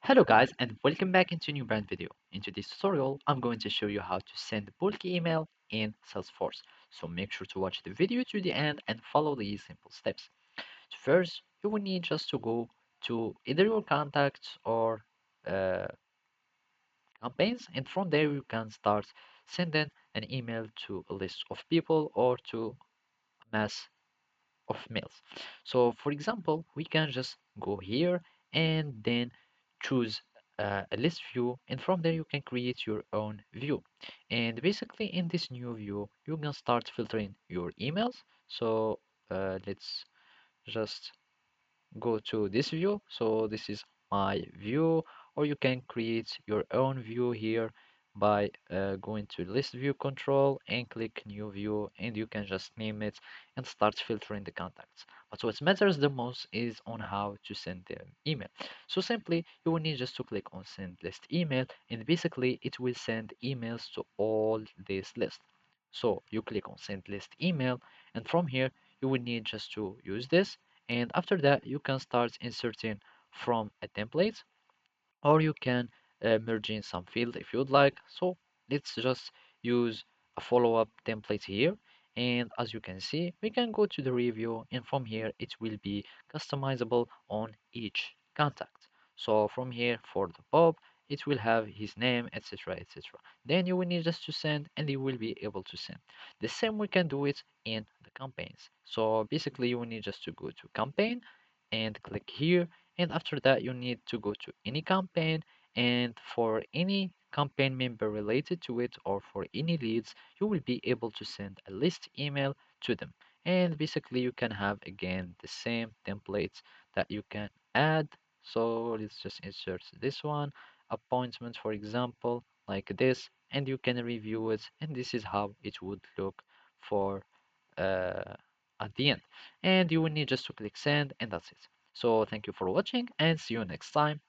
Hello guys and welcome back into a new brand video. In today's tutorial, I'm going to show you how to send bulk email in Salesforce. So make sure to watch the video to the end and follow these simple steps. First, you will need just to go to either your contacts or uh, campaigns, and from there you can start sending an email to a list of people or to a mass of mails. So for example, we can just go here and then choose a list view, and from there you can create your own view. And basically in this new view, you can start filtering your emails. So let's just go to this view. So this is my view, or you can create your own view here by going to list view control and click new view, and you can just name it and start filtering the contacts. But what matters the most is on how to send the email. So simply you will need just to click on send list email, and basically it will send emails to all this list. So you click on send list email, and from here you will need just to use this, and after that you can start inserting from a template, or you can merge in some field if you'd like. So let's just use a follow-up template here, and as you can see we can go to the review, and from here it will be customizable on each contact. So from here for the Bob, it will have his name, etc, etc. Then you will need just to send, and you will be able to send. The same we can do it in the campaigns. So basically you will need just to go to campaign and click here, and after that you need to go to any campaign, and for any campaign member related to it or for any leads you will be able to send a list email to them. And basically you can have again the same templates that you can add. So let's just insert this one, appointment for example, like this, and you can review it, and this is how it would look for uh, at the end. And you will need just to click send, and that's it. So thank you for watching and see you next time.